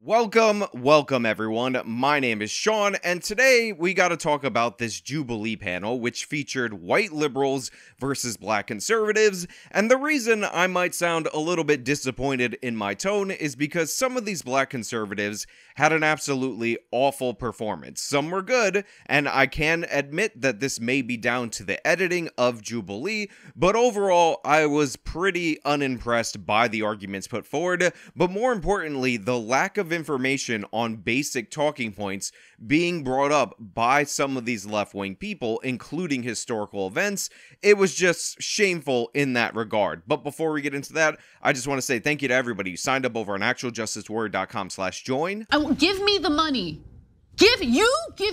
Welcome everyone. My name is Sean, and today we got to talk about this Jubilee panel, which featured white liberals versus black conservatives. And the reason I might sound a little bit disappointed in my tone is because some of these black conservatives had an absolutely awful performance. Some were good, and I can admit that this may be down to the editing of Jubilee, but overall I was pretty unimpressed by the arguments put forward, but more importantly, the lack of information on basic talking points being brought up by some of these left-wing people, including historical events. It was just shameful in that regard. But before we get into that, I just want to say thank you to everybody who signed up over on actualjusticewarrior.com/join. Give me the money. Give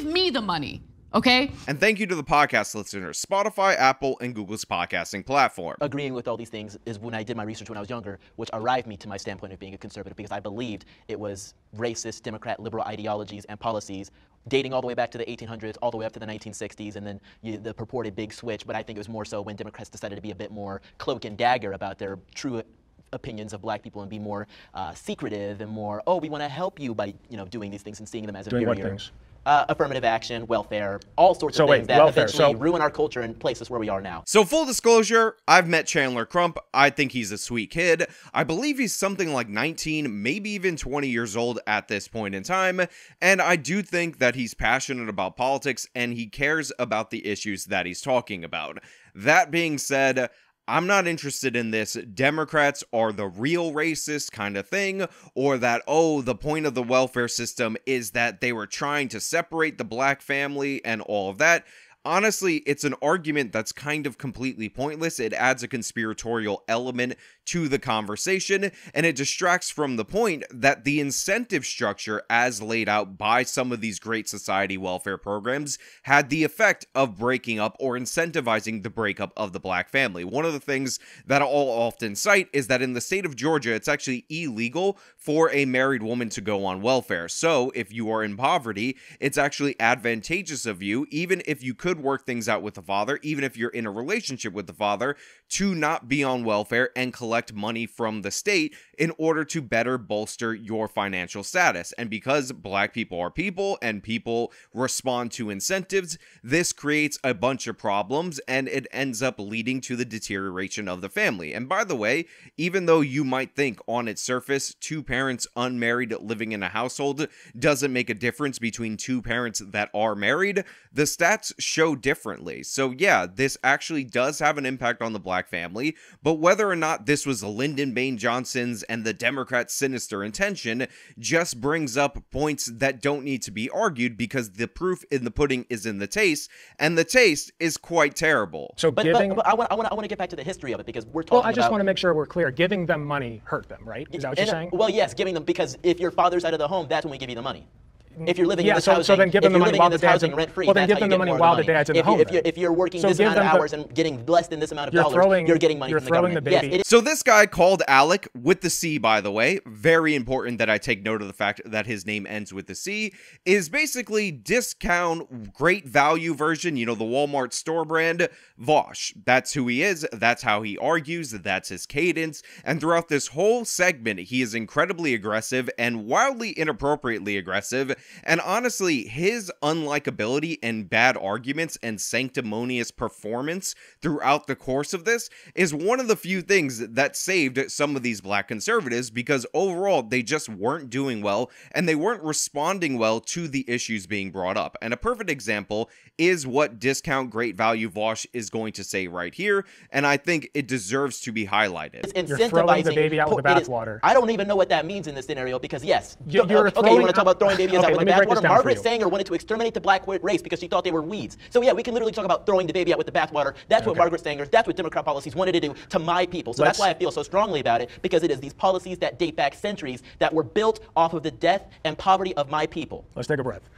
me the money. Okay? And thank you to the podcast listeners, Spotify, Apple, and Google's podcasting platform. Agreeing with all these things is when I did my research when I was younger, which arrived me to my standpoint of being a conservative, because I believed it was racist, Democrat, liberal ideologies and policies dating all the way back to the 1800s, all the way up to the 1960s, and then the purported big switch. But I think it was more so when Democrats decided to be a bit more cloak and dagger about their true opinions of black people and be more secretive and more, oh, we want to help you by doing these things and seeing them as inferior. Doing what things? Affirmative action, welfare, all sorts of things that eventually ruin our culture and place us where we are now. So full disclosure, I've met Chandler Crump. I think he's a sweet kid. I believe he's something like 19, maybe even 20 years old at this point in time. And I do think that he's passionate about politics and he cares about the issues that he's talking about. That being said, I'm not interested in this Democrats are the real racist kind of thing, or that, oh, the point of the welfare system is that they were trying to separate the black family and all of that. Honestly, it's an argument that's kind of completely pointless. It adds a conspiratorial element to the conversation, and it distracts from the point that the incentive structure as laid out by some of these great society welfare programs had the effect of breaking up or incentivizing the breakup of the black family. One of the things that I'll often cite is that in the state of Georgia, it's actually illegal for a married woman to go on welfare. So if you are in poverty, it's actually advantageous of you, even if you could work things out with the father, even if you're in a relationship with the father, to not be on welfare and collect money from the state in order to better bolster your financial status. And because black people are people and people respond to incentives, this creates a bunch of problems and it ends up leading to the deterioration of the family. And by the way, even though you might think on its surface, two parents unmarried living in a household doesn't make a difference between two parents that are married, the stats show differently. So yeah, this actually does have an impact on the black family, but whether or not this was Lyndon Baines Johnson's and the Democrats' sinister intention just brings up points that don't need to be argued because the proof in the pudding is in the taste, and the taste is quite terrible. So but I want to get back to the history of it, because we're talking about... Well, I just want to make sure we're clear. Giving them money hurt them, right? Is that what you're saying? Well, yes, giving them, because if your father's out of the home, that's when we give you the money. If you're living in this so housing, then give them the money while the dad's rent-free, well, then give them the money while the dad's in the home. If you're working this amount of hours and getting less than this amount of dollars, you're getting money from the government. Yes, so this guy called Alec with the C, by the way, very important that I take note of the fact that his name ends with the C, is basically discount great value version, the Walmart store brand, Vaush. That's who he is. That's how he argues. That's his cadence. And throughout this whole segment, he is incredibly aggressive and wildly inappropriately aggressive. And honestly, his unlikability and bad arguments and sanctimonious performance throughout the course of this is one of the few things that saved some of these black conservatives, because overall they just weren't doing well and they weren't responding well to the issues being brought up. And a perfect example is what discount great value Vaush is going to say right here, and I think it deserves to be highlighted. You're throwing the baby out with the bathwater. I don't even know what that means in this scenario, because yes, you want to talk about throwing babies out with the bathwater? Margaret Sanger wanted to exterminate the black race because she thought they were weeds. So yeah, we can literally talk about throwing the baby out with the bathwater. That's what Margaret Sanger, that's what Democrat policies wanted to do to my people. So that's why I feel so strongly about it, because it is these policies that date back centuries that were built off of the death and poverty of my people. Let's take a breath.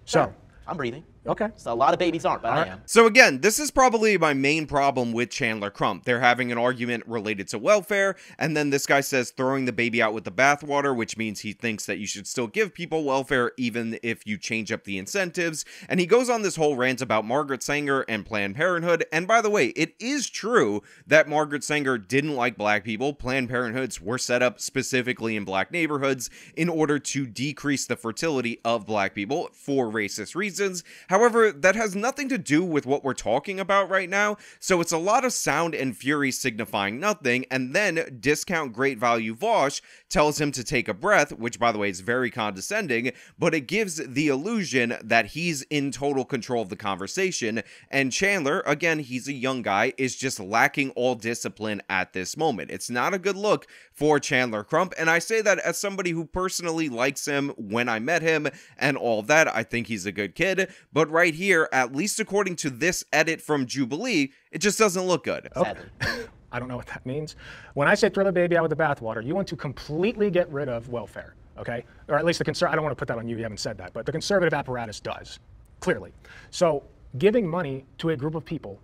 So, I'm breathing. Okay. So a lot of babies aren't, but I am. So again, this is probably my main problem with Chandler Crump. They're having an argument related to welfare, and then this guy says throwing the baby out with the bathwater, which means he thinks that you should still give people welfare even if you change up the incentives. And he goes on this whole rant about Margaret Sanger and Planned Parenthood. And by the way, it is true that Margaret Sanger didn't like black people. Planned Parenthoods were set up specifically in black neighborhoods in order to decrease the fertility of black people for racist reasons. However, that has nothing to do with what we're talking about right now, so it's a lot of sound and fury signifying nothing, and then discount great value Vaush tells him to take a breath, which by the way is very condescending, but it gives the illusion that he's in total control of the conversation, and Chandler, again, he's a young guy, is just lacking all discipline at this moment. It's not a good look for Chandler Crump, and I say that as somebody who personally likes him when I met him and all that. I think he's a good kid, but right here, at least according to this edit from Jubilee, it just doesn't look good. Sadly. I don't know what that means. When I say throw the baby out with the bathwater, you want to completely get rid of welfare, okay? Or at least the I don't want to put that on you haven't said that, but the conservative apparatus does, clearly. So giving money to a group of people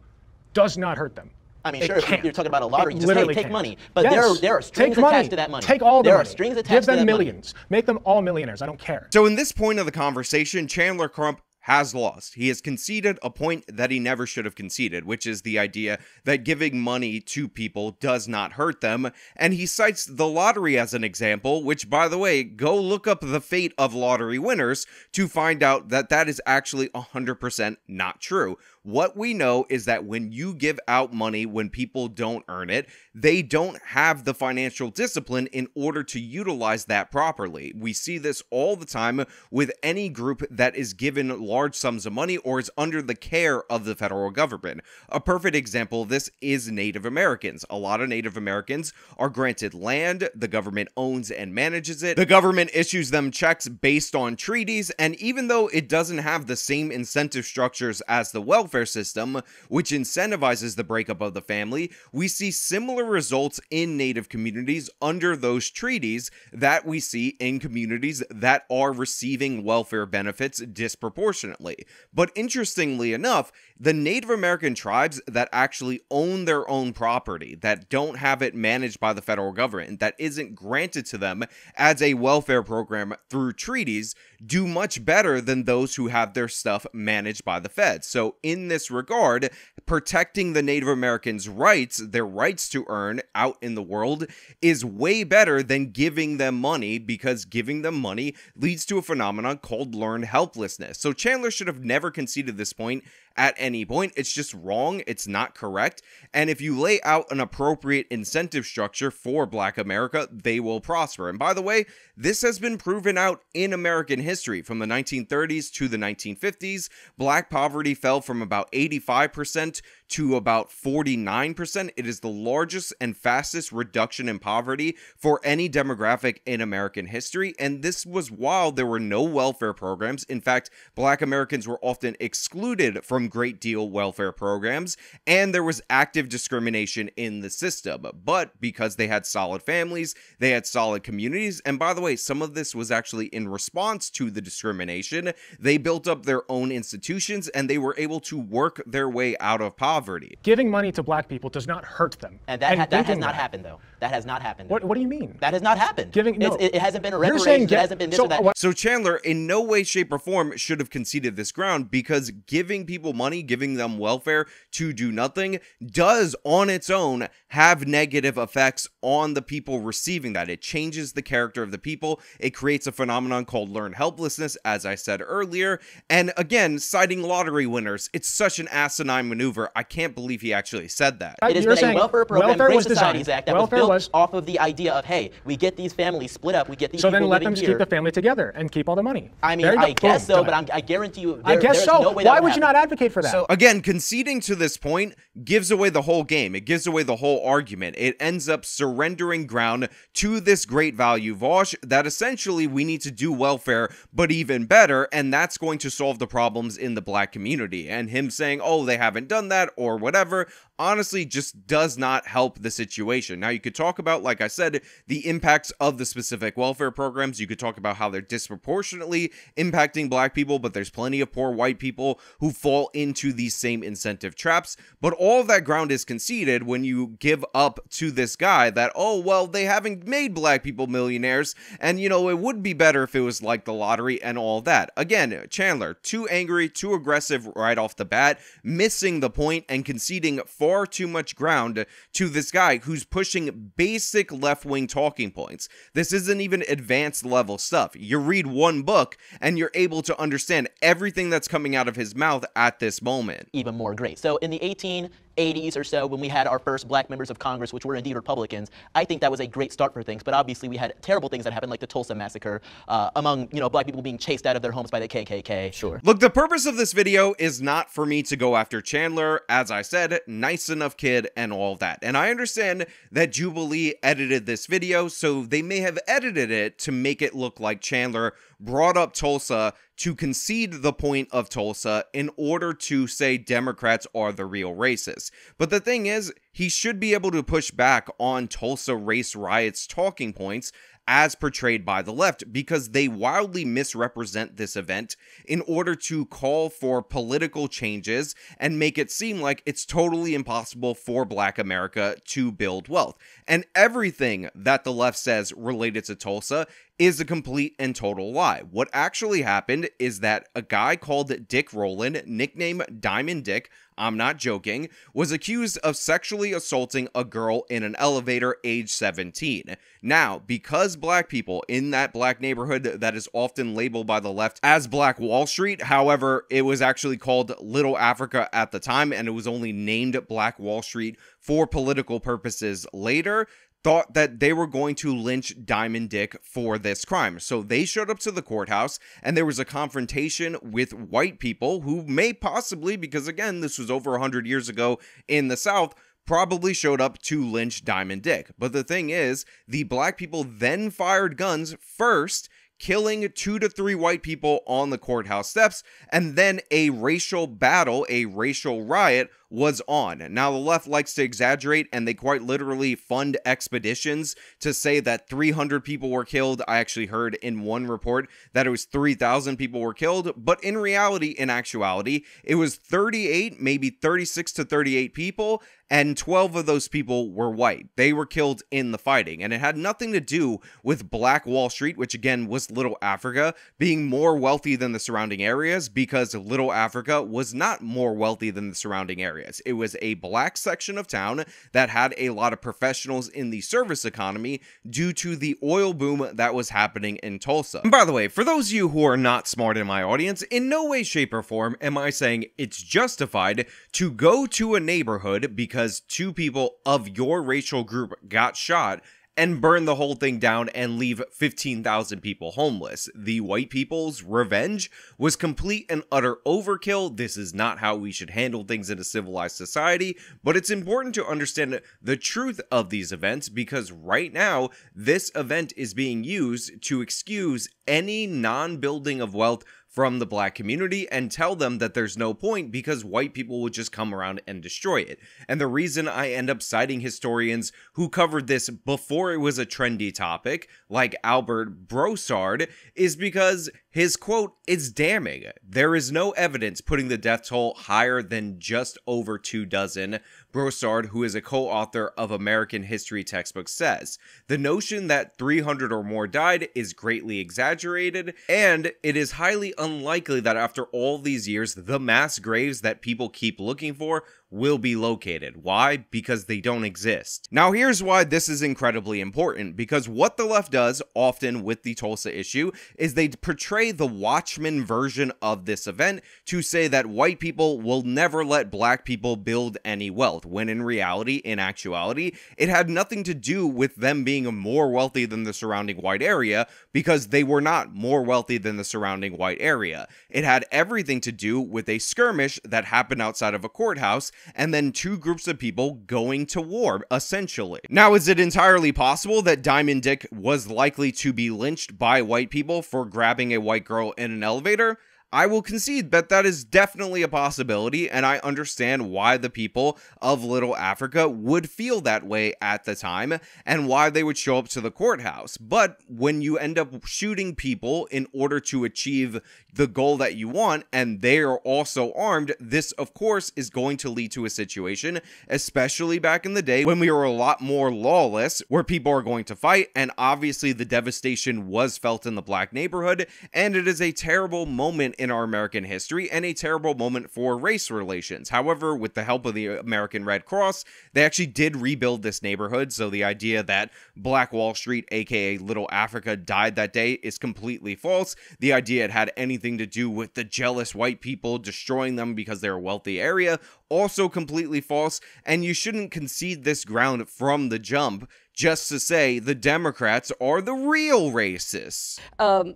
does not hurt them. I mean, sure, if you're talking about a lottery, It just hey, literally take can't. money. But Yes. there are strings Take money. attached to that money. Take all the there money. are strings attached Give to them that millions. Make them all millionaires. I don't care. So in this point of the conversation, Chandler Crump has lost. He has conceded a point that he never should have conceded, which is the idea that giving money to people does not hurt them. And he cites the lottery as an example, which, by the way, go look up the fate of lottery winners to find out that that is actually 100% not true. What we know is that when you give out money when people don't earn it, they don't have the financial discipline in order to utilize that properly. We see this all the time with any group that is given large sums of money or is under the care of the federal government. A perfect example of this is Native Americans. A lot of Native Americans are granted land, the government owns and manages it, the government issues them checks based on treaties, and even though it doesn't have the same incentive structures as the welfare system, which incentivizes the breakup of the family, we see similar results in Native communities under those treaties that we see in communities that are receiving welfare benefits disproportionately. But interestingly enough, the Native American tribes that actually own their own property, that don't have it managed by the federal government, that isn't granted to them as a welfare program through treaties, do much better than those who have their stuff managed by the feds. So in this regard, protecting the Native Americans' rights, their rights to earn out in the world, is way better than giving them money, because giving them money leads to a phenomenon called learned helplessness. So Chandler should have never conceded this point at any point. It's just wrong. It's not correct. And if you lay out an appropriate incentive structure for Black America, they will prosper. And by the way, this has been proven out in American history. From the 1930s to the 1950s, Black poverty fell from about 85% to about 49%. It is the largest and fastest reduction in poverty for any demographic in American history. And this was while there were no welfare programs. In fact, Black Americans were often excluded from great deal welfare programs, and there was active discrimination in the system. But because they had solid families, they had solid communities, and by the way, some of this was actually in response to the discrimination, they built up their own institutions and they were able to work their way out of poverty. Giving money to black people does not hurt them. And that has not happened, though. That has not happened. What do you mean? That has not happened. It hasn't been a You're reparations. saying It hasn't been this or that. So Chandler, in no way, shape, or form should have conceded this ground, because giving people money, giving them welfare to do nothing, does on its own have negative effects on the people receiving that. It changes the character of the people. It creates a phenomenon called learned helplessness, as I said earlier. And again, citing lottery winners, it's such an asinine maneuver. I can't believe he actually said that. It has You're been a saying welfare program, welfare Great was Societies designed. Act, that Welfare was built was- off of the idea of, hey, we get these families split up, we get these So people then let living them here. keep the family together and keep all the money. I mean, There you go. I guess Boom, so, done. but I guarantee you I guess there's so. no way that Why would you not happen. advocate for that? Again, conceding to this point gives away the whole game. It gives away the whole argument. It ends up surrendering ground to this great value Vaush that essentially we need to do welfare, but even better, and that's going to solve the problems in the black community. And him saying, oh, they haven't done that or whatever, honestly just does not help the situation. Now, you could talk about, like I said, the impacts of the specific welfare programs. You could talk about how they're disproportionately impacting black people, but there's plenty of poor white people who fall into these same incentive traps. But all of that ground is conceded when you give up to this guy that, oh, well, they haven't made black people millionaires, and, you know, it would be better if it was like the lottery and all that. Again, Chandler, too angry, too aggressive right off the bat, missing the point and conceding far too much ground to this guy who's pushing basic left-wing talking points. This isn't even advanced level stuff. You read one book and you're able to understand everything that's coming out of his mouth at this moment. Even more great. So in the 1880s or so, when we had our first black members of Congress, which were indeed Republicans, I think that was a great start for things. But obviously we had terrible things that happened, like the Tulsa massacre, among, you know, black people being chased out of their homes by the KKK. Sure. Look, the purpose of this video is not for me to go after Chandler. As I said, nice enough kid and all that. And I understand that Jubilee edited this video, so they may have edited it to make it look like Chandler brought up Tulsa to concede the point of Tulsa in order to say Democrats are the real racists. But the thing is, he should be able to push back on Tulsa race riots talking points as portrayed by the left, because they wildly misrepresent this event in order to call for political changes and make it seem like it's totally impossible for Black America to build wealth. And everything that the left says related to Tulsa is a complete and total lie. What actually happened is that a guy called Dick Rowland, nicknamed Diamond Dick, I'm not joking, was accused of sexually assaulting a girl in an elevator age 17. Now, because black people in that black neighborhood that is often labeled by the left as Black Wall Street, however, it was actually called Little Africa at the time, and it was only named Black Wall Street for political purposes later, thought that they were going to lynch Diamond Dick for this crime. So they showed up to the courthouse, and there was a confrontation with white people who may possibly, because again, this was over 100 years ago in the South, probably showed up to lynch Diamond Dick. But the thing is, the black people then fired guns first, killing 2 to 3 white people on the courthouse steps, and then a racial battle, a racial riot was on. Now, the left likes to exaggerate, and they quite literally fund expeditions to say that 300 people were killed. I actually heard in one report that it was 3,000 people were killed, but in reality, in actuality, it was 38, maybe 36 to 38 people, and 12 of those people were white. They were killed in the fighting, and it had nothing to do with Black Wall Street, which again was Little Africa, being more wealthy than the surrounding areas, because Little Africa was not more wealthy than the surrounding areas. It was a black section of town that had a lot of professionals in the service economy due to the oil boom that was happening in Tulsa. And by the way, for those of you who are not smart in my audience, in no way, shape, or form am I saying it's justified to go to a neighborhood because 2 people of your racial group got shot and burn the whole thing down and leave 15,000 people homeless. The white people's revenge was complete and utter overkill. This is not how we should handle things in a civilized society, but it's important to understand the truth of these events, because right now, this event is being used to excuse any non-building of wealth from the black community and tell them that there's no point because white people would just come around and destroy it. And the reason I end up citing historians who covered this before it was a trendy topic, like Albert Brossard, is because his quote is damning. There is no evidence putting the death toll higher than just over 2 dozen. Brossard, who is a co-author of American history textbooks, says, the notion that 300 or more died is greatly exaggerated, and it is highly unlikely that after all these years, the mass graves that people keep looking for will be located. Why? Because they don't exist. Now, here's why this is incredibly important, because what the left does often with the Tulsa issue is they portray the Watchmen version of this event to say that white people will never let black people build any wealth, when in reality, in actuality, it had nothing to do with them being more wealthy than the surrounding white area, because they were not more wealthy than the surrounding white area. It had everything to do with a skirmish that happened outside of a courthouse, and then 2 groups of people going to war, essentially. Now, is it entirely possible that Diamond Dick was likely to be lynched by white people for grabbing a white girl in an elevator? I will concede that that is definitely a possibility, and I understand why the people of Little Africa would feel that way at the time, and why they would show up to the courthouse. But when you end up shooting people in order to achieve the goal that you want, and they are also armed, this of course is going to lead to a situation, especially back in the day when we were a lot more lawless, where people are going to fight, and obviously the devastation was felt in the black neighborhood, and it is a terrible moment in our American history and a terrible moment for race relations. However, with the help of the American Red Cross, they actually did rebuild this neighborhood, so the idea that Black Wall Street, aka Little Africa, died that day is completely false. The idea it had anything to do with the jealous white people destroying them because they're a wealthy area, also completely false, and you shouldn't concede this ground from the jump just to say the Democrats are the real racists. I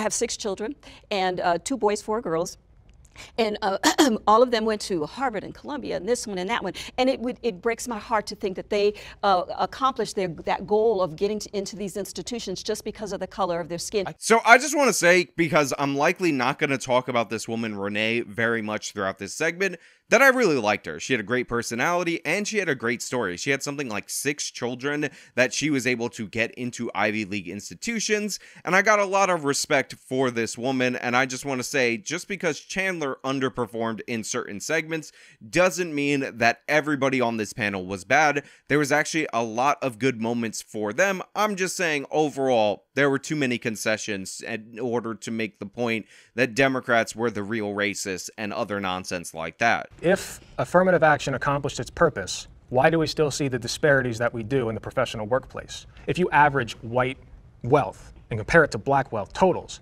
have 6 children, and 2 boys, 4 girls. And all of them went to Harvard and Columbia and this one and that one. And it breaks my heart to think that they accomplished that goal of getting into these institutions just because of the color of their skin. So I just want to say, because I'm likely not going to talk about this woman, Renee, very much throughout this segment, that I really liked her. She had a great personality and she had a great story. She had something like 6 children that she was able to get into Ivy League institutions, and I got a lot of respect for this woman. And I just want to say, just because Chandler underperformed in certain segments doesn't mean that everybody on this panel was bad. There was actually a lot of good moments for them. I'm just saying, overall, there were too many concessions in order to make the point that Democrats were the real racists and other nonsense like that. If affirmative action accomplished its purpose, why do we still see the disparities that we do in the professional workplace? If you average white wealth and compare it to black wealth totals,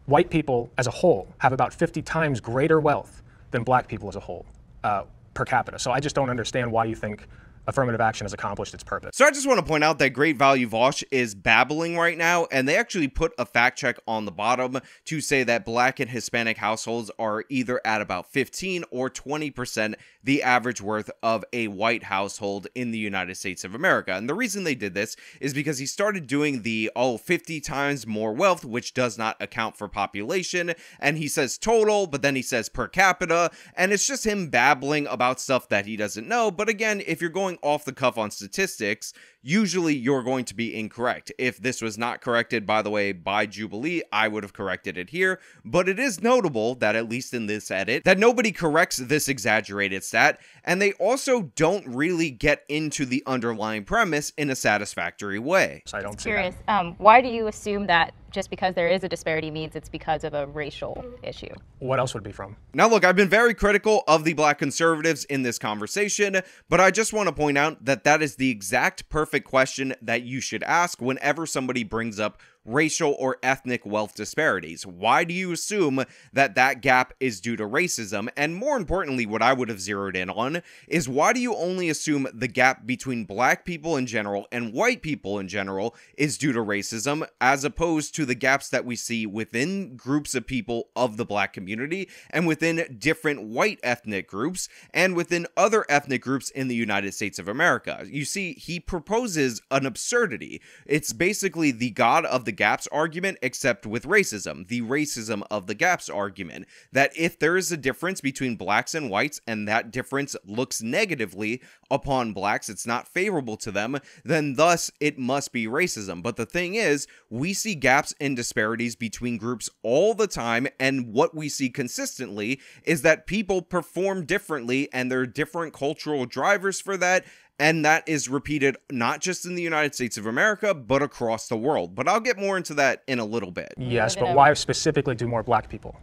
white people as a whole have about 50 times greater wealth than black people as a whole per capita. So I just don't understand why you think affirmative action has accomplished its purpose. So I just want to point out that Great Value Vaush is babbling right now, and they actually put a fact check on the bottom to say that Black and Hispanic households are either at about 15 or 20% the average worth of a white household in the United States of America. And the reason they did this is because he started doing the 50 times more wealth, which does not account for population, and he says total, but then he says per capita, and it's just him babbling about stuff that he doesn't know. But again, if you're going off the cuff on statistics, usually you're going to be incorrect. If this was not corrected, by the way, by Jubilee, I would have corrected it here. But it is notable that, at least in this edit, that nobody corrects this exaggerated stat, and they also don't really get into the underlying premise in a satisfactory way. So I don't see Curious, why do you assume that just because there is a disparity means it's because of a racial issue? What else would it be from? Now look, I've been very critical of the Black conservatives in this conversation, but I just want to point out that that is the exact perfect question that you should ask whenever somebody brings up racial or ethnic wealth disparities. Why do you assume that that gap is due to racism? And more importantly, what I would have zeroed in on is, why do you only assume the gap between black people in general and white people in general is due to racism, as opposed to the gaps that we see within groups of people of the black community and within different white ethnic groups and within other ethnic groups in the United States of America? You see, he proposes an absurdity. It's basically the God of the gaps argument, except with racism, the racism of the gaps argument, that if there is a difference between blacks and whites and that difference looks negatively upon blacks, it's not favorable to them, then thus it must be racism. But the thing is, we see gaps and disparities between groups all the time, and what we see consistently is that people perform differently, and there are different cultural drivers for that. And that is repeated not just in the United States of America, but across the world. But I'll get more into that in a little bit. Yes, but why specifically do more black people?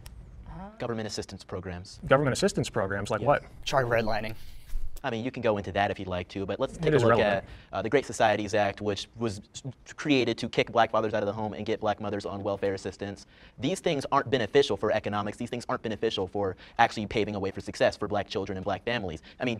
Government assistance programs. Government assistance programs, like what? Child redlining. I mean, you can go into that if you'd like to, but let's take a look at the Great Societies Act, which was created to kick black fathers out of the home and get black mothers on welfare assistance. These things aren't beneficial for economics. These things aren't beneficial for actually paving a way for success for black children and black families. I mean,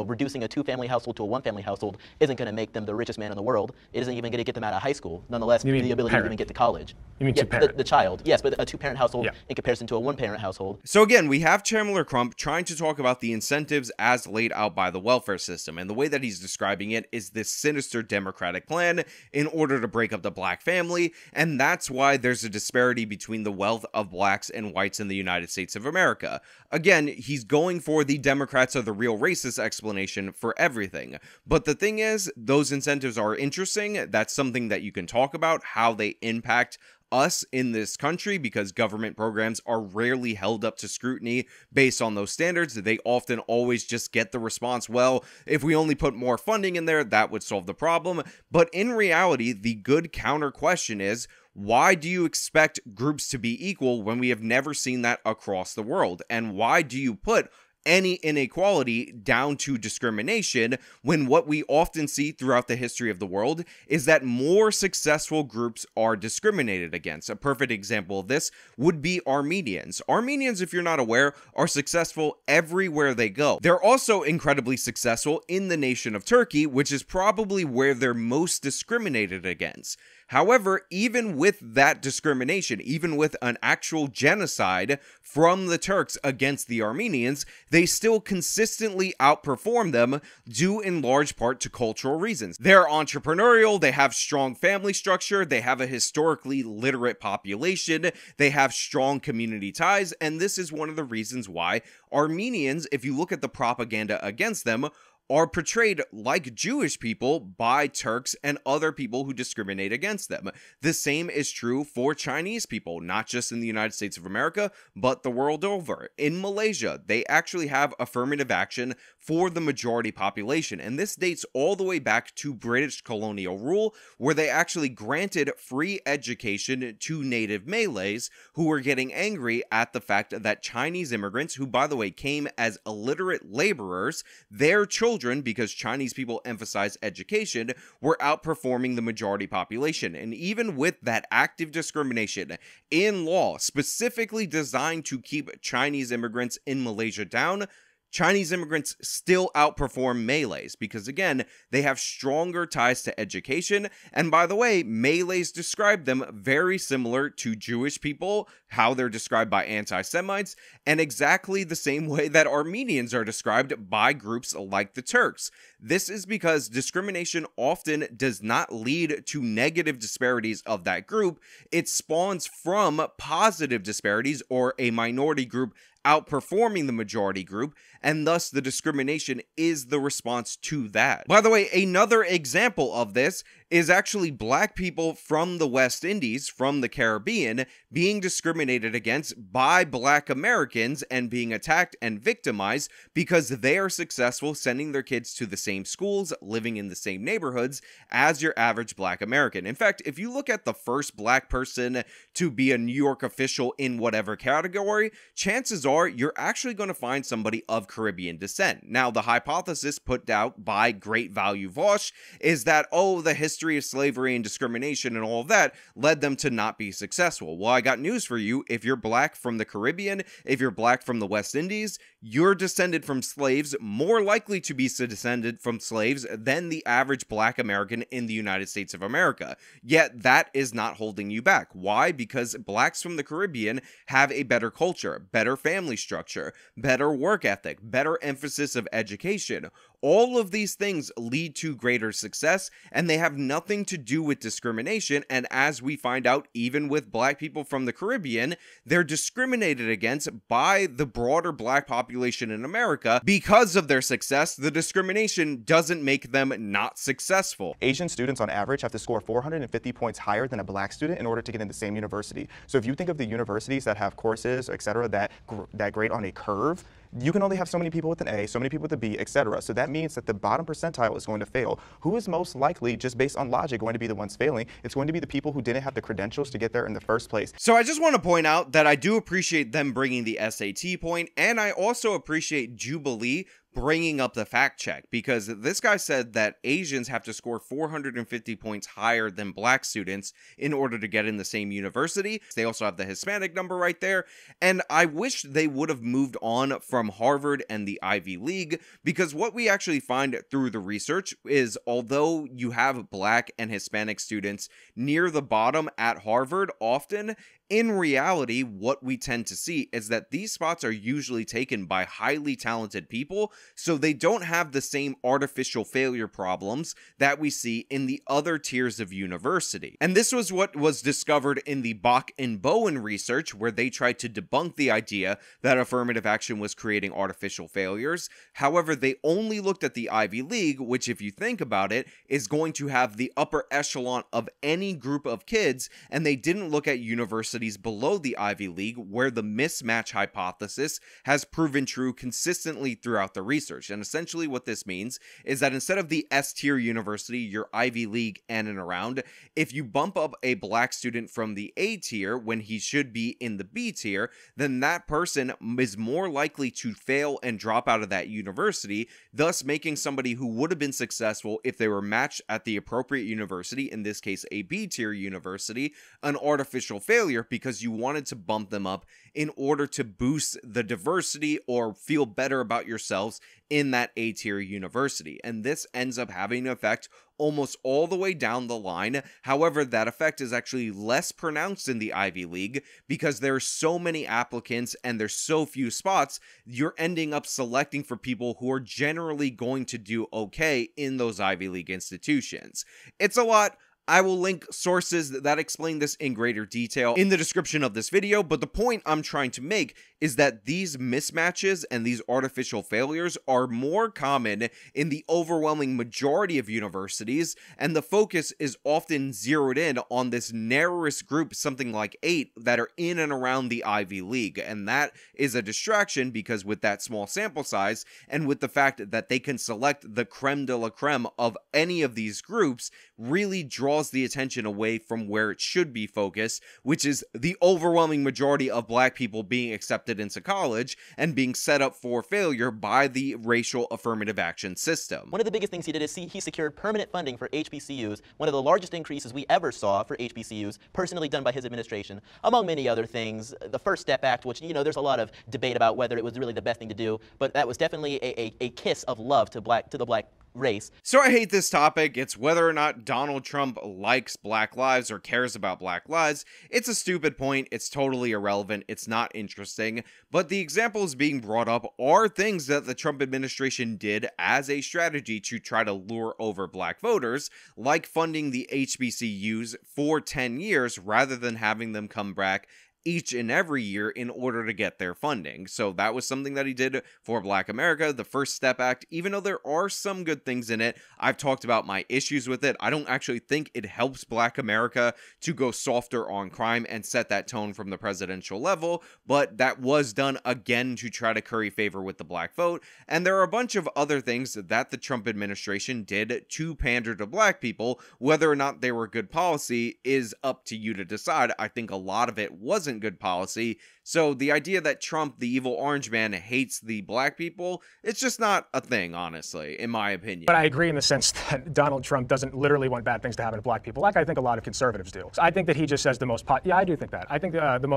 reducing a 2-family household to a 1-family household isn't going to make them the richest man in the world. It isn't even going to get them out of high school. Nonetheless, the ability to even get to college. You mean two-parent? The child, yes, but a 2-parent household in comparison to a 1-parent household. So again, we have Chandler Crump trying to talk about the incentives as laid out out by the welfare system. And the way that he's describing it is this sinister Democratic plan in order to break up the black family. And that's why there's a disparity between the wealth of blacks and whites in the United States of America. Again, he's going for the Democrats are the real racist explanation for everything. But the thing is, those incentives are interesting. That's something that you can talk about, how they impact us in this country, because government programs are rarely held up to scrutiny based on those standards. They often always just get the response, well, if we only put more funding in there, that would solve the problem. But in reality, the good counter question is, why do you expect groups to be equal when we have never seen that across the world? And why do you put any inequality down to discrimination when what we often see throughout the history of the world is that more successful groups are discriminated against? A perfect example of this would be Armenians. Armenians, if you're not aware, are successful everywhere they go. They're also incredibly successful in the nation of Turkey, which is probably where they're most discriminated against. However, even with that discrimination, even with an actual genocide from the Turks against the Armenians, they still consistently outperform them due in large part to cultural reasons. They're entrepreneurial, they have strong family structure, they have a historically literate population, they have strong community ties, and this is one of the reasons why Armenians, if you look at the propaganda against them, are portrayed like Jewish people by Turks and other people who discriminate against them. The same is true for Chinese people, not just in the United States of America, but the world over. In Malaysia, they actually have affirmative action for the majority population, and this dates all the way back to British colonial rule, where they actually granted free education to native Malays who were getting angry at the fact that Chinese immigrants, who by the way came as illiterate laborers, their children, because Chinese people emphasize education, were outperforming the majority population. And even with that active discrimination in law, specifically designed to keep Chinese immigrants in Malaysia down, Chinese immigrants still outperform Malays because, again, they have stronger ties to education. And by the way, Malays describe them very similar to Jewish people, how they're described by anti-Semites, and exactly the same way that Armenians are described by groups like the Turks. This is because discrimination often does not lead to negative disparities of that group. It spawns from positive disparities, or a minority group outperforming the majority group, and thus the discrimination is the response to that. By the way, another example of this is actually black people from the West Indies, from the Caribbean, being discriminated against by black Americans and being attacked and victimized because they are successful sending their kids to the same schools, living in the same neighborhoods as your average black American. In fact, if you look at the first black person to be a New York official in whatever category, chances are you're actually going to find somebody of Caribbean descent. Now, the hypothesis put out by great value Vaush is that, oh, the history of slavery and discrimination and all of that led them to not be successful. Well, I got news for you. If you're black from the Caribbean, if you're black from the West Indies, you're descended from slaves, more likely to be descended from slaves than the average black American in the United States of America. Yet that is not holding you back. Why? Because blacks from the Caribbean have a better culture, better family structure, better work ethic, better emphasis of education. All of these things lead to greater success, and they have nothing to do with discrimination. And as we find out, even with black people from the Caribbean, they're discriminated against by the broader black population in America because of their success. The discrimination doesn't make them not successful. Asian students on average have to score 450 points higher than a black student in order to get in the same university. So if you think of the universities that have courses, etc., that grade on a curve, you can only have so many people with an A, so many people with a B, etc. So that means that the bottom percentile is going to fail. Who is most likely, just based on logic, going to be the ones failing? It's going to be the people who didn't have the credentials to get there in the first place. So I just want to point out that I do appreciate them bringing the SAT point, and I also appreciate Jubilee bringing up the fact check, because this guy said that Asians have to score 450 points higher than black students in order to get in the same university. They also have the Hispanic number right there, and I wish they would have moved on from Harvard and the Ivy League, because what we actually find through the research is, although you have black and Hispanic students near the bottom at Harvard often, In reality, what we tend to see is that these spots are usually taken by highly talented people, so they don't have the same artificial failure problems that we see in the other tiers of university. And this was what was discovered in the Bach and Bowen research, where they tried to debunk the idea that affirmative action was creating artificial failures. However, they only looked at the Ivy League, which, if you think about it, is going to have the upper echelon of any group of kids, and they didn't look at universities below the Ivy League, where the mismatch hypothesis has proven true consistently throughout the research. And essentially what this means is that instead of the S-tier university, your Ivy League and around, if you bump up a black student from the A tier when he should be in the B tier, then that person is more likely to fail and drop out of that university, thus making somebody who would have been successful if they were matched at the appropriate university, in this case a B tier university, an artificial failure, because you wanted to bump them up in order to boost the diversity or feel better about yourselves in that A tier university. And this ends up having an effect almost all the way down the line. However, that effect is actually less pronounced in the Ivy League because there's so many applicants and there's so few spots. You're ending up selecting for people who are generally going to do okay in those Ivy League institutions. It's a lot. I will link sources that explain this in greater detail in the description of this video, but the point I'm trying to make is that these mismatches and these artificial failures are more common in the overwhelming majority of universities, and the focus is often zeroed in on this narrowest group, something like 8, that are in and around the Ivy League, and that is a distraction because with that small sample size, and with the fact that they can select the creme de la creme of any of these groups, really draws the attention away from where it should be focused, which is the overwhelming majority of black people being accepted into college and being set up for failure by the racial affirmative action system. One of the biggest things he did is he secured permanent funding for HBCUs, one of the largest increases we ever saw for HBCUs, personally done by his administration, among many other things. The First Step Act, which, you know, there's a lot of debate about whether it was really the best thing to do, but that was definitely a kiss of love to the black race. So I hate this topic. It's whether or not Donald Trump likes black lives or cares about black lives. It's a stupid point. It's totally irrelevant. It's not interesting. But the examples being brought up are things that the Trump administration did as a strategy to try to lure over black voters, like funding the HBCUs for 10 years rather than having them come back each and every year in order to get their funding. So that was something that he did for Black America. The First Step Act, even though there are some good things in it, I've talked about my issues with it. I don't actually think it helps Black America to go softer on crime and set that tone from the presidential level, but that was done again to try to curry favor with the black vote. And there are a bunch of other things that the Trump administration did to pander to black people. Whether or not they were good policy is up to you to decide. I think a lot of it wasn't good policy. So the idea that Trump, the evil orange man, hates the black people, it's just not a thing, honestly, in my opinion. But I agree in the sense that Donald Trump doesn't literally want bad things to happen to black people, like I think a lot of conservatives do. So I think that he just says the most yeah, I do think that. I think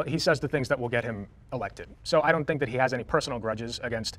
he says the things that will get him elected. So I don't think that he has any personal grudges against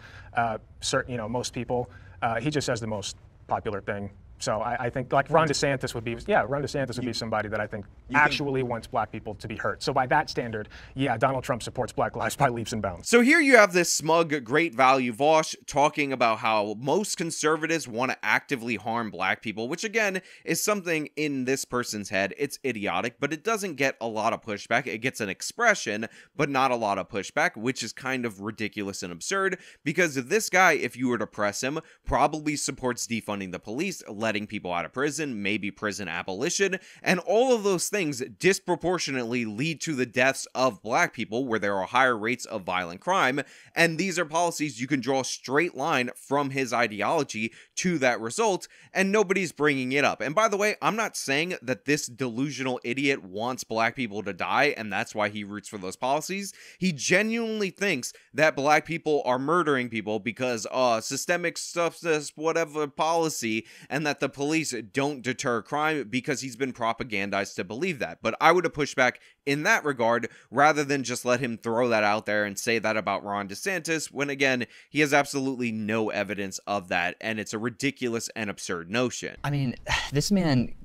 certain, most people. He just says the most popular thing. So I think like Ron DeSantis would be, Ron DeSantis would be somebody that I think actually wants black people to be hurt. So by that standard, yeah, Donald Trump supports black lives by leaps and bounds. So here you have this smug, great value Vaush talking about how most conservatives want to actively harm black people, which again is something in this person's head. It's idiotic, but it doesn't get a lot of pushback. It gets an expression, but not a lot of pushback, which is kind of ridiculous and absurd because this guy, if you were to press him, probably supports defunding the police, letting people out of prison, maybe prison abolition, and all of those things disproportionately lead to the deaths of black people where there are higher rates of violent crime, and these are policies you can draw a straight line from his ideology to that result, and nobody's bringing it up. And by the way, I'm not saying that this delusional idiot wants black people to die and that's why he roots for those policies. He genuinely thinks that black people are murdering people because systemic substance whatever policy, and that the police don't deter crime because he's been propagandized to believe that. But I would have pushed back in that regard rather than just let him throw that out there and say that about Ron DeSantis when again he has absolutely no evidence of that, and it's a ridiculous and absurd notion. I mean, this man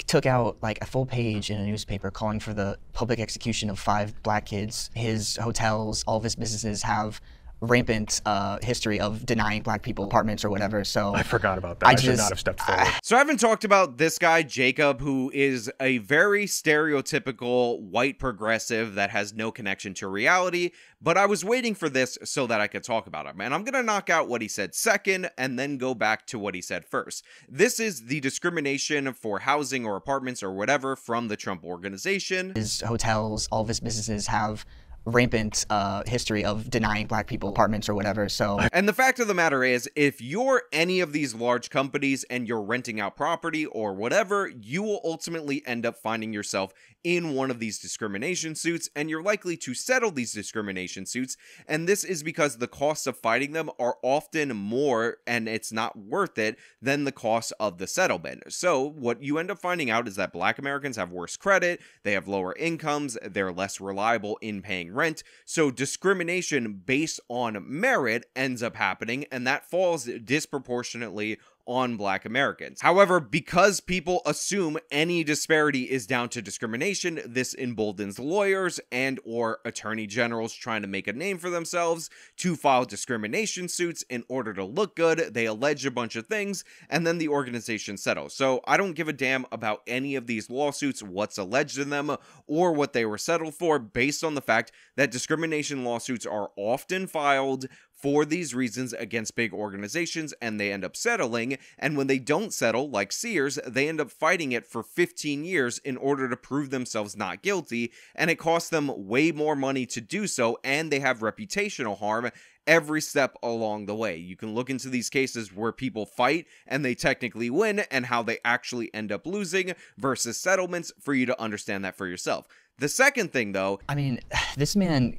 took out like a full page in a newspaper calling for the public execution of 5 black kids. His hotels, all of his businesses have rampant history of denying black people apartments or whatever. So I forgot about that. I should not have stepped forward. So I haven't talked about this guy, Jacob, who is a very stereotypical white progressive that has no connection to reality, but I was waiting for this so that I could talk about him. And I'm going to knock out what he said second and then go back to what he said first. This is the discrimination for housing or apartments or whatever from the Trump organization. His hotels, all of his businesses have rampant history of denying black people apartments or whatever. So, and the fact of the matter is, if you're any of these large companies and you're renting out property or whatever, you will ultimately end up finding yourself in one of these discrimination suits, and you're likely to settle these discrimination suits. And this is because the costs of fighting them are often more, and it's not worth it, than the cost of the settlement. So what you end up finding out is that black Americans have worse credit, they have lower incomes, they're less reliable in paying rent. So discrimination based on merit ends up happening, and that falls disproportionately on black Americans. However, because people assume any disparity is down to discrimination, this emboldens lawyers and or attorney generals trying to make a name for themselves to file discrimination suits in order to look good. They allege a bunch of things and then the organization settles. So I don't give a damn about any of these lawsuits, what's alleged in them, or what they were settled for, based on the fact that discrimination lawsuits are often filed for these reasons against big organizations, and they end up settling. And when they don't settle, like Sears, they end up fighting it for 15 years in order to prove themselves not guilty, and it costs them way more money to do so, and they have reputational harm every step along the way. You can look into these cases where people fight and they technically win, and how they actually end up losing versus settlements, for you to understand that for yourself. The second thing, though, I mean, this man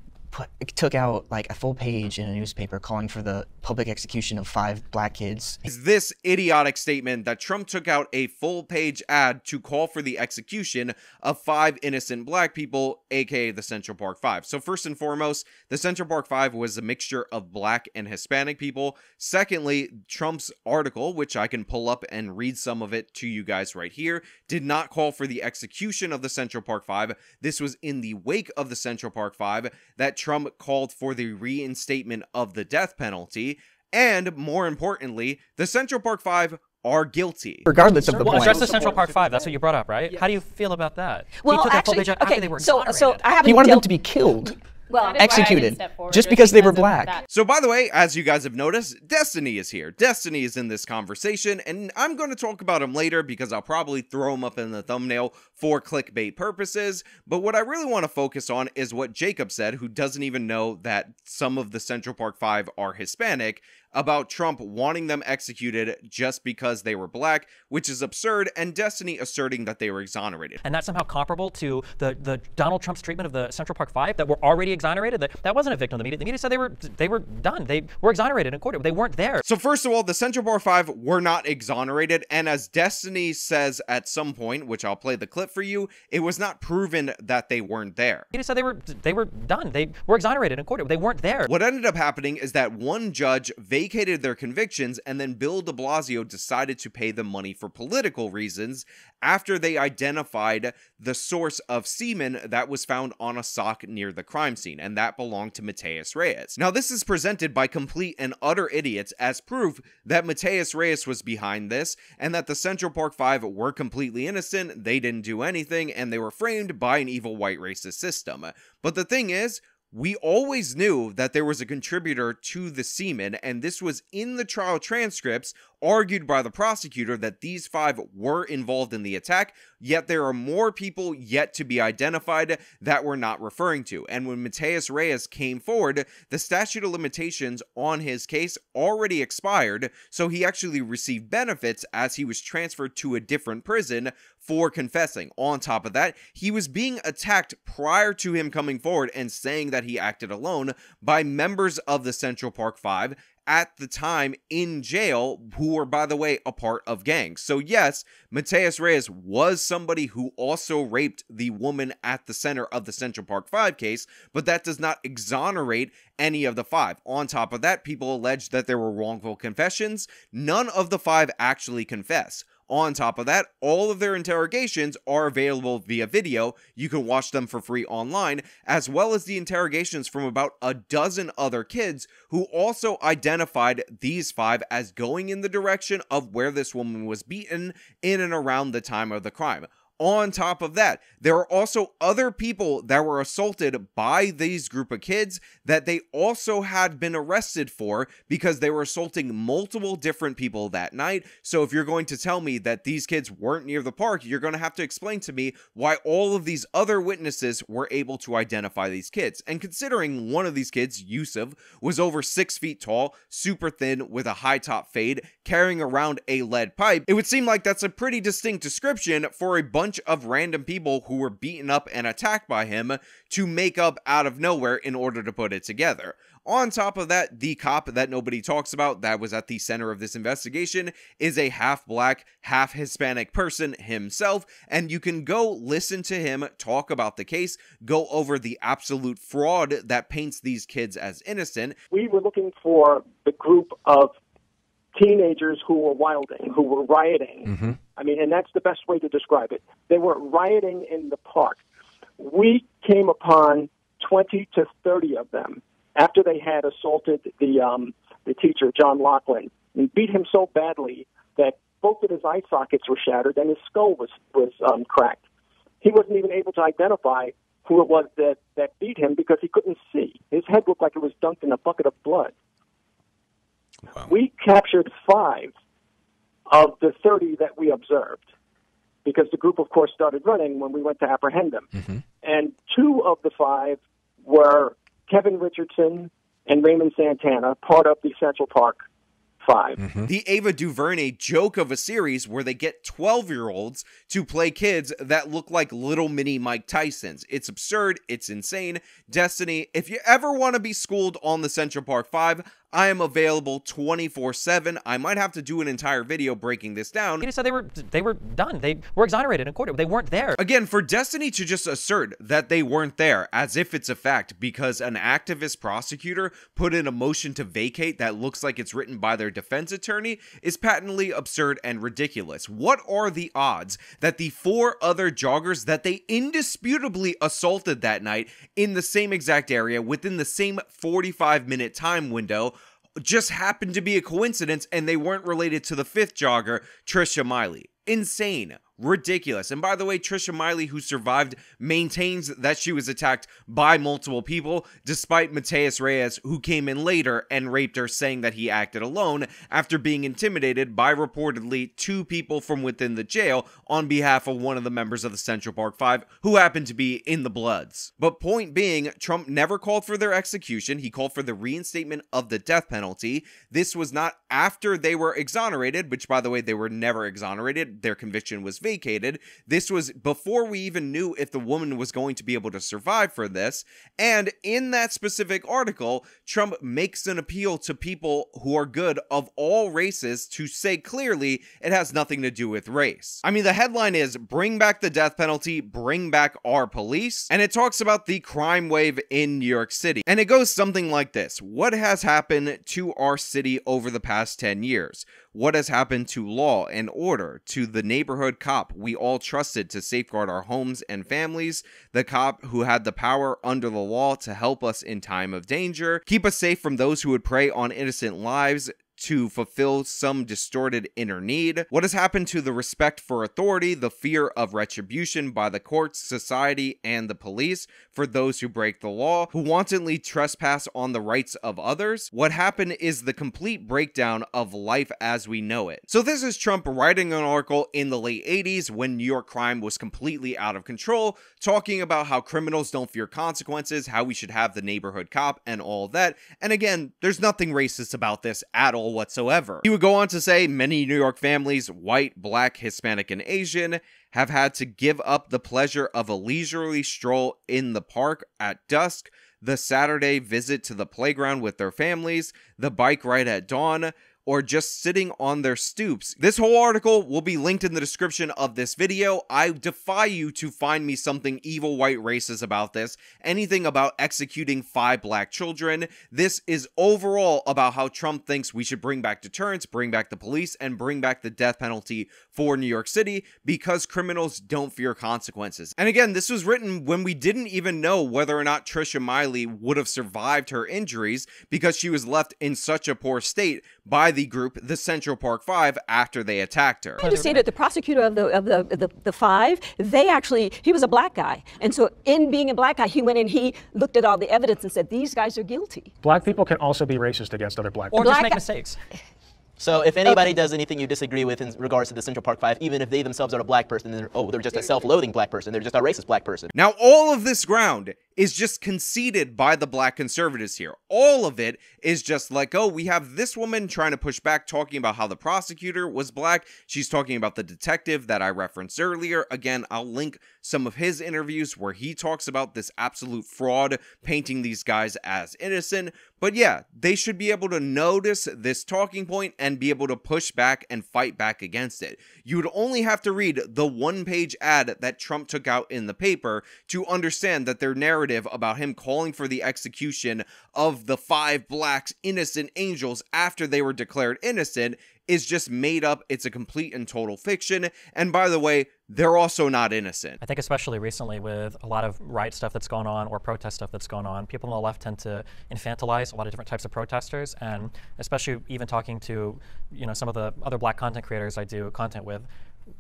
took out like a full page in a newspaper calling for the public execution of 5 black kids. Is this idiotic statement that Trump took out a full page ad to call for the execution of 5 innocent black people, aka the Central Park 5. So first and foremost, the Central Park 5 was a mixture of black and Hispanic people. Secondly, Trump's article, which I can pull up and read some of it to you guys right here, did not call for the execution of the Central Park 5. This was in the wake of the Central Park 5 that Trump called for the reinstatement of the death penalty. And more importantly, the Central Park 5 are guilty. Regardless of the point. Address the Central Park 5. That's what you brought up, right? Yes. How do you feel about that? Well, he took actually, that full page after they were exonerated. He wanted them to be killed. Well, executed just because they were black. So by the way, as you guys have noticed, Destiny is here. Destiny is in this conversation, and I'm going to talk about him later because I'll probably throw him up in the thumbnail for clickbait purposes. But what I really want to focus on is what Jacob said, who doesn't even know that some of the Central Park 5 are Hispanic, about Trump wanting them executed just because they were black, which is absurd, and Destiny asserting that they were exonerated. And that's somehow comparable to the Donald Trump's treatment of the Central Park 5 that were already exonerated. That wasn't a victim of the media. The media said they were done. They were exonerated in court. They weren't there. So first of all, the Central Park 5 were not exonerated, and as Destiny says at some point, which I'll play the clip for you, it was not proven that they weren't there. The media said they were done. They were exonerated in court. They weren't there. What ended up happening is that one judge vacated their convictions, and then Bill de Blasio decided to pay them money for political reasons after they identified the source of semen that was found on a sock near the crime scene, and that belonged to Mateus Reyes. Now, this is presented by complete and utter idiots as proof that Mateus Reyes was behind this, and that the Central Park 5 were completely innocent, they didn't do anything, and they were framed by an evil white racist system. But the thing is, we always knew that there was a contributor to the semen, and this was in the trial transcripts argued by the prosecutor that these 5 were involved in the attack, yet there are more people yet to be identified that we're not referring to. And when Mateus Reyes came forward, the statute of limitations on his case already expired, so he actually received benefits as he was transferred to a different prison for confessing. On top of that, he was being attacked prior to him coming forward and saying that he acted alone by members of the Central Park 5 at the time in jail, who were, by the way, a part of gangs. So yes, Mateus Reyes was somebody who also raped the woman at the center of the Central Park 5 case, but that does not exonerate any of the 5. On top of that, people allege that there were wrongful confessions. None of the 5 actually confess. On top of that, all of their interrogations are available via video. You can watch them for free online, as well as the interrogations from about a dozen other kids who also identified these 5 as going in the direction of where this woman was beaten in and around the time of the crime. On top of that, there are also other people that were assaulted by these group of kids that they also had been arrested for because they were assaulting multiple different people that night. So if you're going to tell me that these kids weren't near the park, you're going to have to explain to me why all of these other witnesses were able to identify these kids. And considering one of these kids, Yusuf, was over 6 feet tall, super thin, with a high top fade, carrying around a lead pipe, it would seem like that's a pretty distinct description for a bunch of random people who were beaten up and attacked by him to make up out of nowhere in order to put it together. On top of that, the cop that nobody talks about that was at the center of this investigation is a half black, half Hispanic person himself, and you can go listen to him talk about the case, go over the absolute fraud that paints these kids as innocent. We were looking for the group of teenagers who were wilding, who were rioting. Mm-hmm. I mean, and that's the best way to describe it. They were rioting in the park. We came upon 20 to 30 of them after they had assaulted the teacher, John Laughlin, and beat him so badly that both of his eye sockets were shattered and his skull was cracked. He wasn't even able to identify who it was that beat him because he couldn't see. His head looked like it was dunked in a bucket of blood. Wow. We captured 5 of the 30 that we observed because the group, of course, started running when we went to apprehend them. Mm-hmm. And 2 of the 5 were Kevin Richardson and Raymond Santana, part of the Central Park 5. Mm-hmm. The Ava DuVernay joke of a series where they get 12-year-olds to play kids that look like little mini Mike Tysons. It's absurd. It's insane. Destiny, if you ever want to be schooled on the Central Park 5, I am available 24/7. I might have to do an entire video breaking this down. They just said they were done. They were exonerated in court. They weren't there. Again, for Destiny to just assert that they weren't there as if it's a fact because an activist prosecutor put in a motion to vacate that looks like it's written by their defense attorney is patently absurd and ridiculous. What are the odds that the 4 other joggers that they indisputably assaulted that night in the same exact area within the same 45-minute time window just happened to be a coincidence and they weren't related to the 5th jogger, Trisha Miley? Insane. Ridiculous. And by the way, Trisha Miley, who survived, maintains that she was attacked by multiple people, despite Mateus Reyes, who came in later and raped her, saying that he acted alone after being intimidated by reportedly 2 people from within the jail on behalf of one of the members of the Central Park 5 who happened to be in the Bloods. But point being, Trump never called for their execution. He called for the reinstatement of the death penalty. This was not after they were exonerated, which, by the way, they were never exonerated. Their conviction was vacated. This was before we even knew if the woman was going to be able to survive for this. And in that specific article, Trump makes an appeal to people who are good of all races to say clearly it has nothing to do with race. I mean, the headline is "Bring back the death penalty, bring back our police." And it talks about the crime wave in New York City. And it goes something like this. What has happened to our city over the past 10 years? What has happened to law and order, to the neighborhood cop we all trusted to safeguard our homes and families, the cop who had the power under the law to help us in time of danger, keep us safe from those who would prey on innocent lives, to fulfill some distorted inner need? What has happened to the respect for authority, the fear of retribution by the courts, society, and the police for those who break the law, who wantonly trespass on the rights of others? What happened is the complete breakdown of life as we know it. So this is Trump writing an article in the late 80s when New York crime was completely out of control, talking about how criminals don't fear consequences, how we should have the neighborhood cop, and all of that. And again, there's nothing racist about this at all whatsoever. He would go on to say many New York families, white, black, Hispanic, and Asian, have had to give up the pleasure of a leisurely stroll in the park at dusk, the Saturday visit to the playground with their families, the bike ride at dawn, or just sitting on their stoops. This whole article will be linked in the description of this video. I defy you to find me something evil white racist about this, anything about executing 5 black children. This is overall about how Trump thinks we should bring back deterrence, bring back the police, and bring back the death penalty for New York City because criminals don't fear consequences. And again, this was written when we didn't even know whether or not Trisha Miley would have survived her injuries because she was left in such a poor state by the group, the Central Park 5, after they attacked her. I understand that the prosecutor of the 5, he was a black guy. And so in being a black guy, he went and he looked at all the evidence and said, these guys are guilty. Black people can also be racist against other black people. Or just make mistakes. So if anybody does anything you disagree with in regards to the Central Park 5, even if they themselves are a black person, they're just a self-loathing black person, they're just a racist black person. Now, all of this ground is just conceded by the black conservatives here. All of it is just like, oh, we have this woman trying to push back, talking about how the prosecutor was black. She's talking about the detective that I referenced earlier. Again, I'll link some of his interviews where he talks about this absolute fraud, painting these guys as innocent. But yeah, they should be able to notice this talking point and be able to push back and fight back against it. You would only have to read the one-page ad that Trump took out in the paper to understand that their narrative about him calling for the execution of the 5 blacks, innocent angels, after they were declared innocent is just made up. It's a complete and total fiction. And by the way, they're also not innocent. I think especially recently with a lot of riot stuff that's going on or protest stuff that's going on, people on the left tend to infantilize a lot of different types of protesters, and especially even talking to, some of the other black content creators I do content with,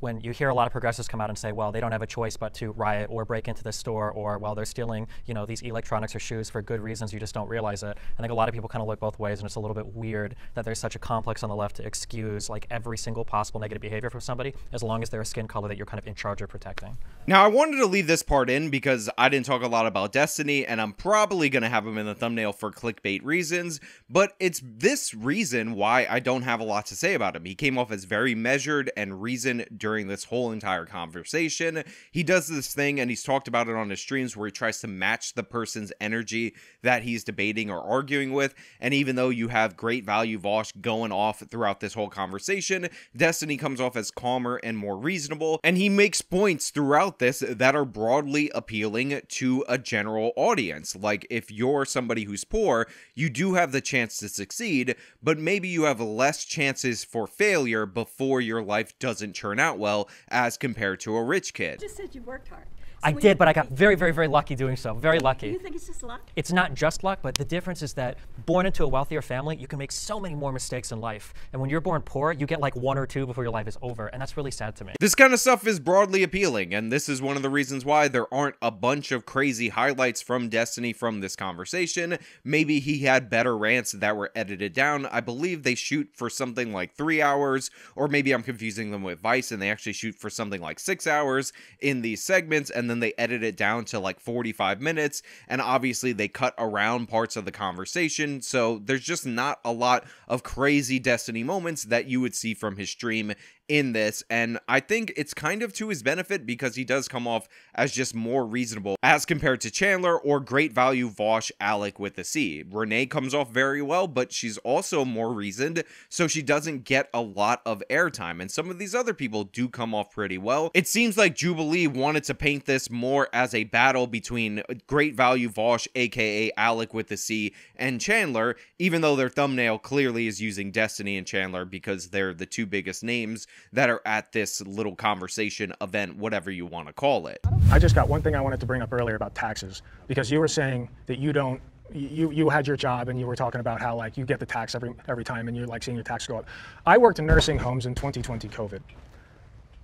when you hear a lot of progressives come out and say, well, they don't have a choice but to riot or break into the store, or, well, they're stealing, these electronics or shoes for good reasons, you just don't realize it. I think a lot of people kind of look both ways, and it's a little bit weird that there's such a complex on the left to excuse like every single possible negative behavior from somebody as long as they're a skin color that you're kind of in charge of protecting. Now, I wanted to leave this part in because I didn't talk a lot about Destiny, and I'm probably going to have him in the thumbnail for clickbait reasons, but it's this reason why I don't have a lot to say about him. He came off as very measured and reasoned during this whole entire conversation. He does this thing, and he's talked about it on his streams, where he tries to match the person's energy that he's debating or arguing with. And even though you have great value Vaush going off throughout this whole conversation, Destiny comes off as calmer and more reasonable, and he makes points throughout this that are broadly appealing to a general audience. Like, if you're somebody who's poor, you do have the chance to succeed, but maybe you have less chances for failure before your life doesn't turn out well as compared to a rich kid. You just said you worked hard. I did, but I got very, very, very lucky doing so. Very lucky. You think it's just luck? It's not just luck, but the difference is that born into a wealthier family, you can make so many more mistakes in life. And when you're born poor, you get like 1 or 2 before your life is over. And that's really sad to me. This kind of stuff is broadly appealing, and this is one of the reasons why there aren't a bunch of crazy highlights from Destiny from this conversation. Maybe he had better rants that were edited down. I believe they shoot for something like 3 hours, or maybe I'm confusing them with Vice and they actually shoot for something like 6 hours in these segments, and then they edit it down to like 45 minutes, and obviously they cut around parts of the conversation, so there's just not a lot of crazy Destiny moments that you would see from his stream in this, and I think it's kind of to his benefit because he does come off as just more reasonable as compared to Chandler or great value Vaush Alec with the C. Renee comes off very well, but she's also more reasoned, so she doesn't get a lot of airtime, and some of these other people do come off pretty well. It seems like Jubilee wanted to paint this more as a battle between great value Vaush, aka Alec with the C, and Chandler, even though their thumbnail clearly is using Destiny and Chandler because they're the 2 biggest names that are at this little conversation event, whatever you want to call it. I just got one thing I wanted to bring up earlier about taxes, because you were saying that you had your job and you were talking about how like you get the tax every time and you're like seeing your tax go up. I worked in nursing homes in 2020 COVID.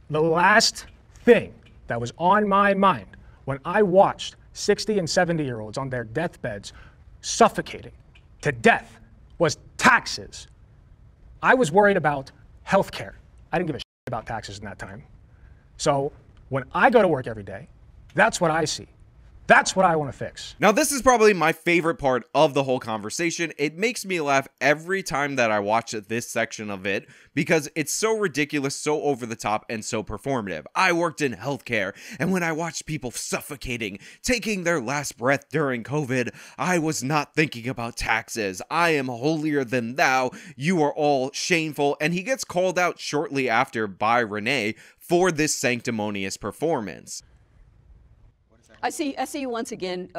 The last thing that was on my mind when I watched 60 and 70-year-olds on their deathbeds suffocating to death was taxes. I was worried about health care. I didn't give a shit about taxes in that time. So when I go to work every day, that's what I see. That's what I want to fix. Now, this is probably my favorite part of the whole conversation. It makes me laugh every time that I watch this section of it because it's so ridiculous, so over the top, and so performative. I worked in healthcare, and when I watched people suffocating, taking their last breath during COVID, I was not thinking about taxes. I am holier than thou. You are all shameful. And he gets called out shortly after by Renee for this sanctimonious performance. I see you once again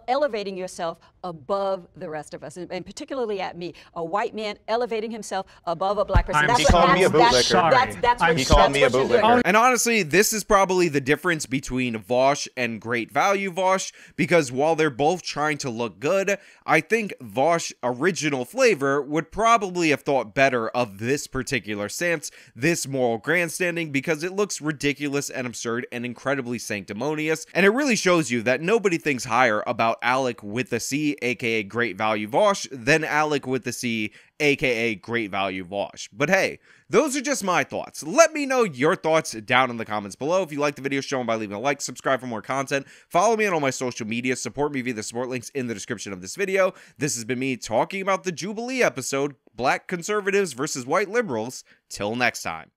elevating yourself above the rest of us, and particularly at me, a white man elevating himself above a black person. He called me a bootlicker. He called me a bootlicker. And honestly, this is probably the difference between Vaush and Great Value Vaush, because while they're both trying to look good, I think Vaush original flavor would probably have thought better of this particular stance, this moral grandstanding, because it looks ridiculous and absurd and incredibly sanctimonious, and it really shows you that nobody thinks higher about Alec with the C, aka Great Value Vaush, than Alec with the C, aka Great Value Vaush. But hey, those are just my thoughts. Let me know your thoughts down in the comments below. If you like the video, show them by leaving a like, subscribe for more content, follow me on all my social media, support me via the support links in the description of this video. This has been me talking about the Jubilee episode, Black Conservatives versus White Liberals. Till next time.